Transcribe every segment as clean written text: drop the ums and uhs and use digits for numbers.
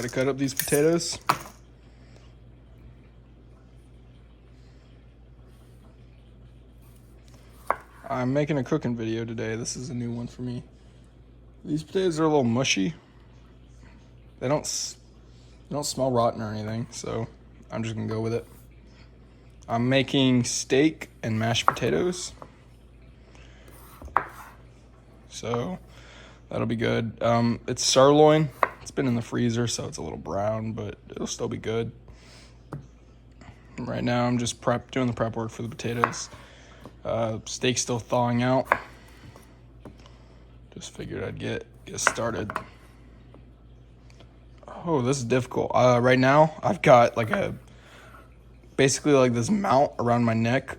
Gotta cut up these potatoes. I'm making a cooking video today. This is a new one for me. These potatoes are a little mushy. They don't smell rotten or anything, so I'm just gonna go with it. I'm making steak and mashed potatoes. So that'll be good. It's sirloin. It's been in the freezer, so it's a little brown, but it'll still be good. Right now I'm just doing the prep work for the potatoes. Steak's still thawing out. Just figured I'd get started. Oh, this is difficult. Right now I've got basically like this mount around my neck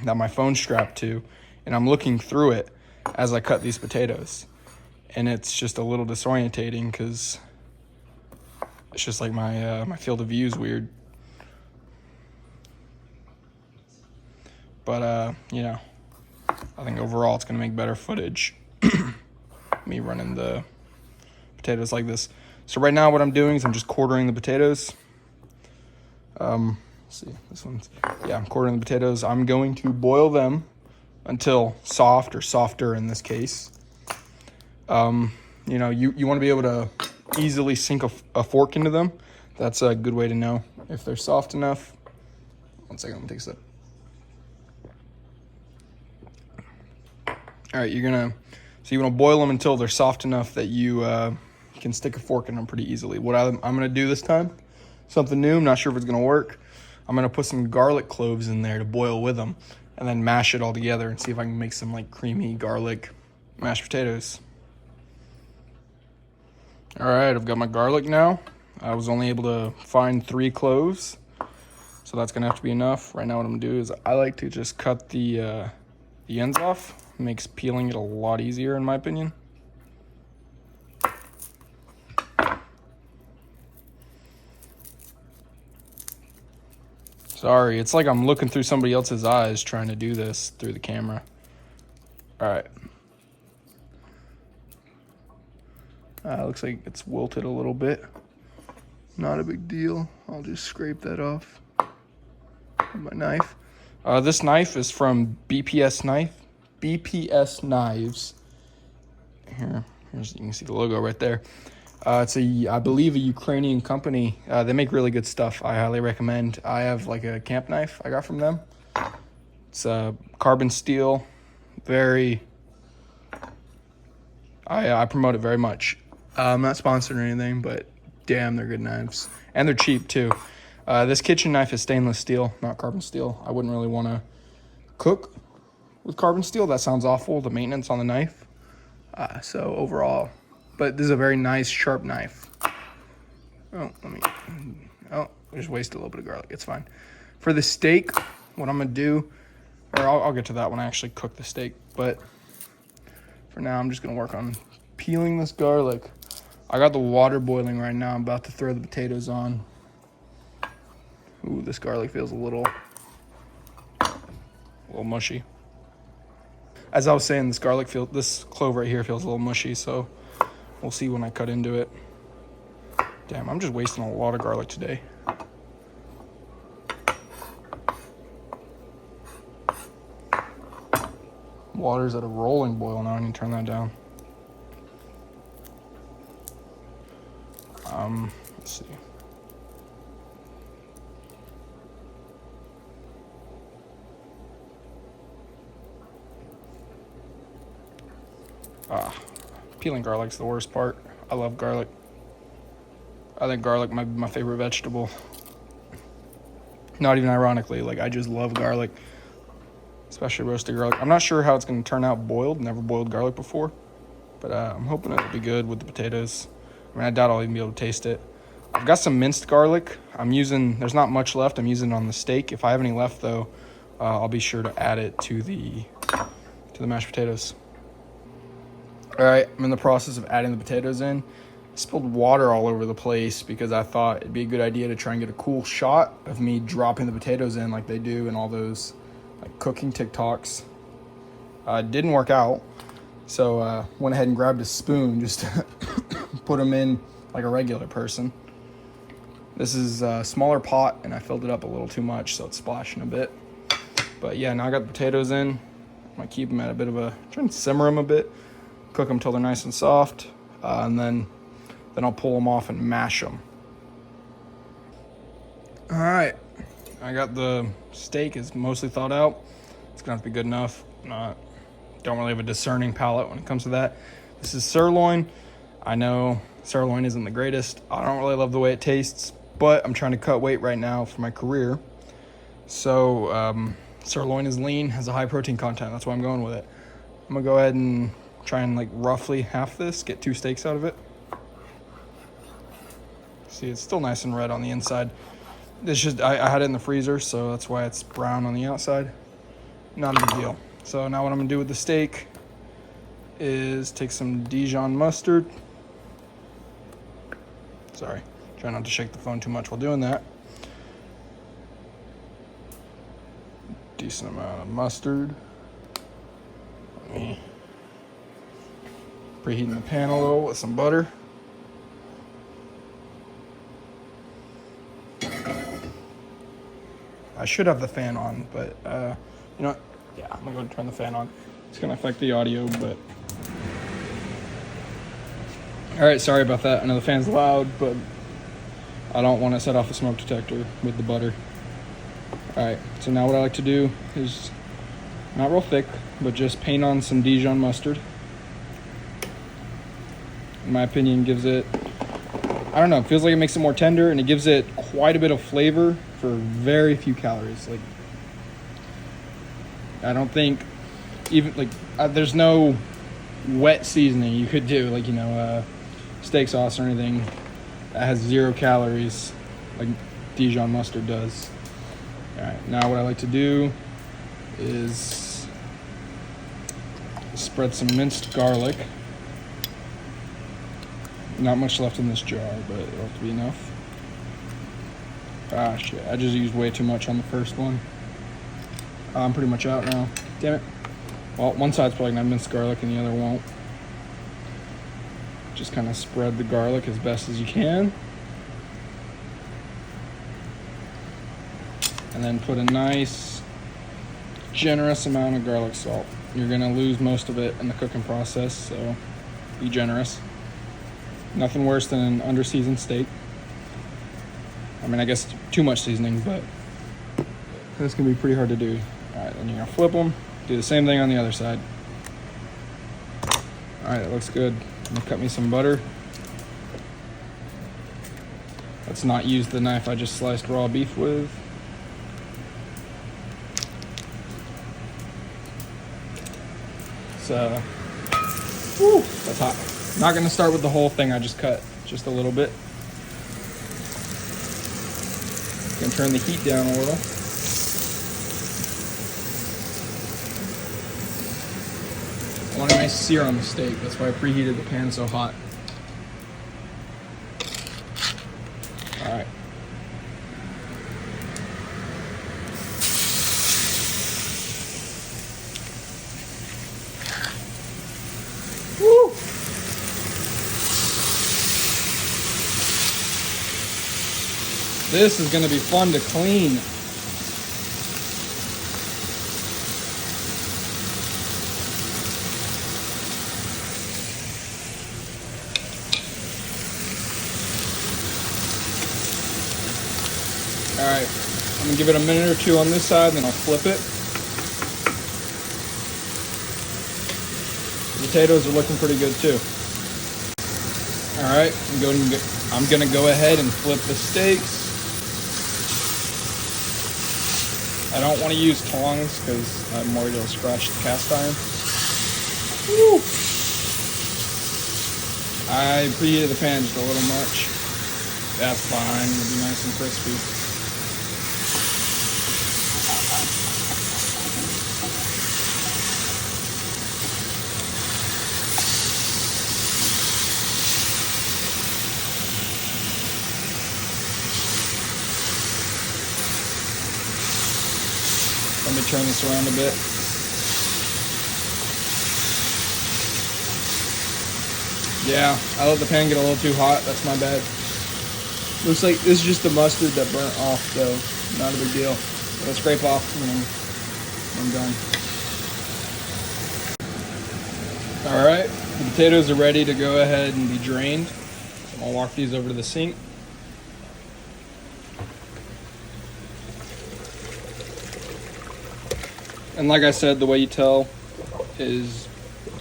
that my phone's strapped to, and I'm looking through it as I cut these potatoes. And it's just a little disorientating because it's just like my field of view is weird. But, you know, I think overall it's going to make better footage, me running the potatoes like this. So right now what I'm doing is I'm just quartering the potatoes. Let's see, this one's, yeah, I'm quartering the potatoes. I'm going to boil them until soft or softer in this case. You know, you want to be able to easily sink a fork into them. That's a good way to know if they're soft enough. 1 second, let me take a sip. All right, you want to boil them until they're soft enough that you can stick a fork in them pretty easily. What I'm going to do this time, something new, I'm not sure if it's going to work. I'm going to put some garlic cloves in there to boil with them and then mash it all together and see if I can make some like creamy garlic mashed potatoes. All right, I've got my garlic now. I was only able to find 3 cloves, so that's going to have to be enough. Right now what I'm going to do is I like to just cut the ends off. Makes peeling it a lot easier in my opinion. Sorry, it's like I'm looking through somebody else's eyes trying to do this through the camera. All right. Looks like it's wilted a little bit. Not a big deal. I'll just scrape that off with my knife. This knife is from BPS Knives. Here's, you can see the logo right there. It's I believe a Ukrainian company. They make really good stuff. I highly recommend. I have like a camp knife I got from them. It's carbon steel. I promote it very much. I'm not sponsored or anything, but damn, they're good knives. And they're cheap too. This kitchen knife is stainless steel, not carbon steel. I wouldn't really want to cook with carbon steel. That sounds awful, the maintenance on the knife. So overall, but this is a very nice sharp knife. I just wasted a little bit of garlic. It's fine. For the steak, what I'm gonna do, or I'll get to that when I actually cook the steak, but for now I'm just gonna work on peeling this garlic. I got the water boiling right now. I'm about to throw the potatoes on. Ooh, this garlic feels a little mushy. As I was saying, this clove right here feels a little mushy, so we'll see when I cut into it. Damn, I'm just wasting a lot of garlic today. Water's at a rolling boil now. I need to turn that down. Let's see. Peeling garlic's the worst part. I love garlic. I think garlic might be my favorite vegetable. Not even ironically, like I just love garlic, especially roasted garlic. I'm not sure how it's going to turn out boiled. Never boiled garlic before, but I'm hoping it'll be good with the potatoes. I mean, I doubt I'll even be able to taste it. I've got some minced garlic. There's not much left. I'm using it on the steak. If I have any left though, I'll be sure to add it to the mashed potatoes. All right, I'm in the process of adding the potatoes in. I spilled water all over the place because I thought it'd be a good idea to try and get a cool shot of me dropping the potatoes in like they do in all those like cooking TikToks. It didn't work out, so went ahead and grabbed a spoon just to put them in like a regular person. This is a smaller pot, and I filled it up a little too much, so it's splashing a bit. But yeah, now I got the potatoes in. I'm gonna keep them at a bit of a, try and simmer them a bit, cook them till they're nice and soft, and then I'll pull them off and mash them. All right, I got the steak is mostly thawed out. It's gonna have to be good enough. Don't really have a discerning palate when it comes to that. This is sirloin. I know sirloin isn't the greatest. I don't really love the way it tastes, but I'm trying to cut weight right now for my career. So sirloin is lean, has a high protein content. That's why I'm going with it. I'm gonna go ahead and try and like roughly half this, get 2 steaks out of it. See, it's still nice and red on the inside. It's just, I had it in the freezer, so that's why it's brown on the outside. Not a big deal. So now what I'm gonna do with the steak is take some Dijon mustard. Sorry, try not to shake the phone too much while doing that. Decent amount of mustard. Let me preheating the pan a little with some butter. I should have the fan on, but you know what? Yeah, I'm gonna go and turn the fan on. It's gonna affect the audio, but all right, sorry about that. I know the fan's loud, but I don't want to set off the smoke detector with the butter. All right, so now what I like to do is not real thick, but just paint on some Dijon mustard. In my opinion, gives it, I don't know, it feels like it makes it more tender, and it gives it quite a bit of flavor for very few calories. Like, I don't think even like there's no wet seasoning you could do, like, you know, steak sauce or anything that has 0 calories like Dijon mustard does. All right, now what I like to do is spread some minced garlic. Not much left in this jar, but it'll have to be enough. Ah, shit, I just used way too much on the first one. I'm pretty much out now. Damn it. Well, one side's probably gonna have minced garlic and the other won't. Just kind of spread the garlic as best as you can. And then put a nice, generous amount of garlic salt. You're gonna lose most of it in the cooking process, so be generous. Nothing worse than an under-seasoned steak. I mean, I guess too much seasoning, but this can be pretty hard to do. All right, then you're gonna flip them. Do the same thing on the other side. All right, that looks good. I'm gonna cut me some butter. Let's not use the knife I just sliced raw beef with. So, whew, that's hot. Not gonna start with the whole thing I just cut, just a little bit. Gonna turn the heat down a little. I want a nice sear on the steak. That's why I preheated the pan so hot. All right. Woo! This is going to be fun to clean. All right, I'm gonna give it a minute or two on this side, then I'll flip it. The potatoes are looking pretty good too. All right, I'm gonna go ahead and flip the steaks. I don't want to use tongs because I'm worried it'll scratch the cast iron. Woo! I preheated the pan just a little much. That's fine, it'll be nice and crispy. Let me turn this around a bit. Yeah, I let the pan get a little too hot. That's my bad. Looks like this is just the mustard that burnt off, though. Not a big deal. I'll scrape off when I'm done. All right, the potatoes are ready to go ahead and be drained. So I'll walk these over to the sink. And like I said, the way you tell is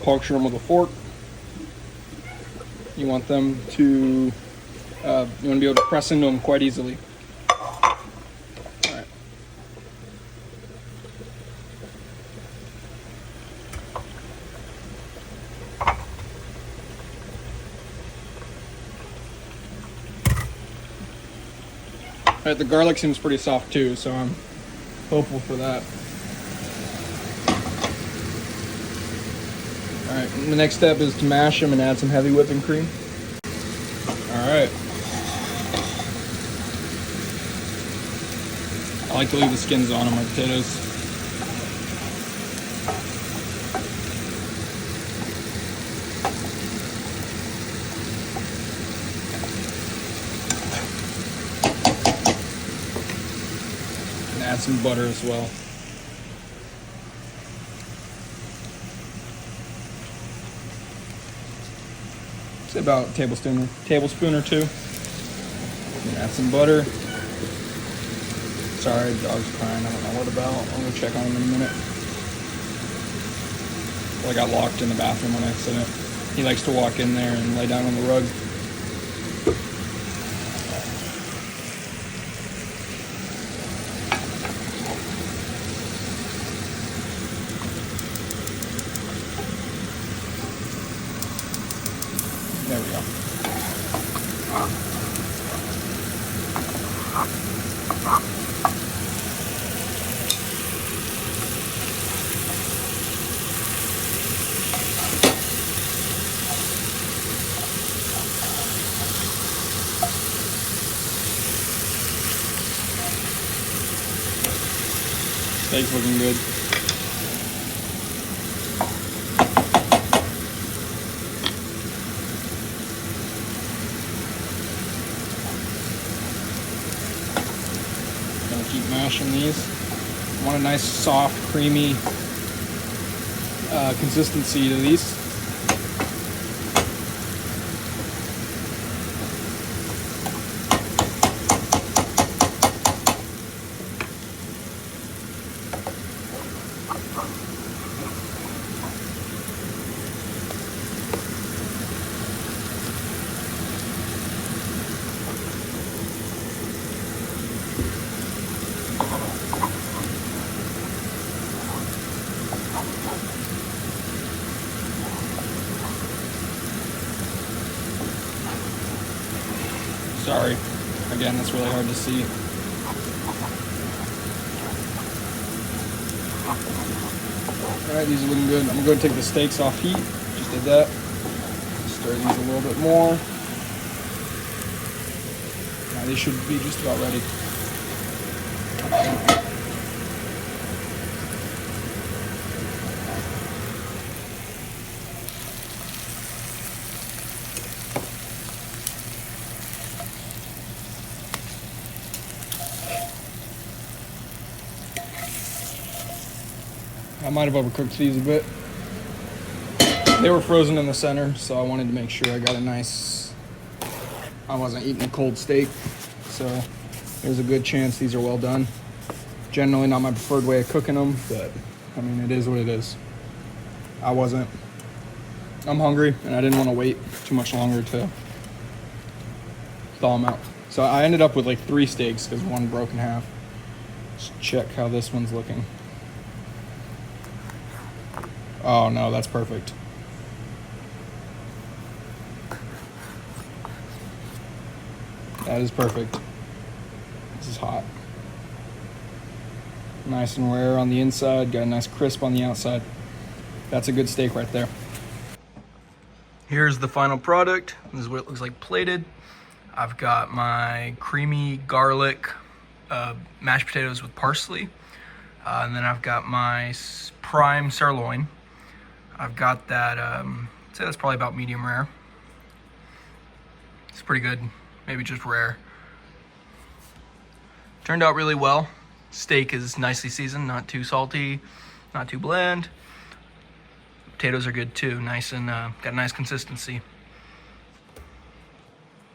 puncture them with a fork. You want them to, you want to be able to press into them quite easily. All right. All right, the garlic seems pretty soft too, so I'm hopeful for that. All right, the next step is to mash them and add some heavy whipping cream. All right. I like to leave the skins on my potatoes. And add some butter as well. Say about a tablespoon or two. And add some butter. Sorry, the dog's crying. I don't know what about. I'll go check on him in a minute. Well, I got locked in the bathroom on accident. He likes to walk in there and lay down on the rug. There we go. Steak's looking good. Gonna keep mashing these. I want a nice, soft, creamy consistency to these. Sorry. Again, that's really hard to see. Alright, these are looking good. I'm going to take the steaks off heat. Just did that. Stir these a little bit more. Now these should be just about ready. I might have overcooked these a bit. They were frozen in the center, so I wanted to make sure I got a nice... I wasn't eating a cold steak, so there's a good chance these are well done. Generally not my preferred way of cooking them, but I mean, it is what it is. I'm hungry, and I didn't want to wait too much longer to thaw them out. So I ended up with like 3 steaks because one broke in half. Let's check how this one's looking. Oh no, that's perfect. That is perfect. This is hot. Nice and rare on the inside, got a nice crisp on the outside. That's a good steak right there. Here's the final product. This is what it looks like plated. I've got my creamy garlic mashed potatoes with parsley. And then I've got my prime sirloin. I've got that, I'd say that's probably about medium rare. It's pretty good, maybe just rare. Turned out really well. Steak is nicely seasoned, not too salty, not too bland. Potatoes are good too, nice and got a nice consistency.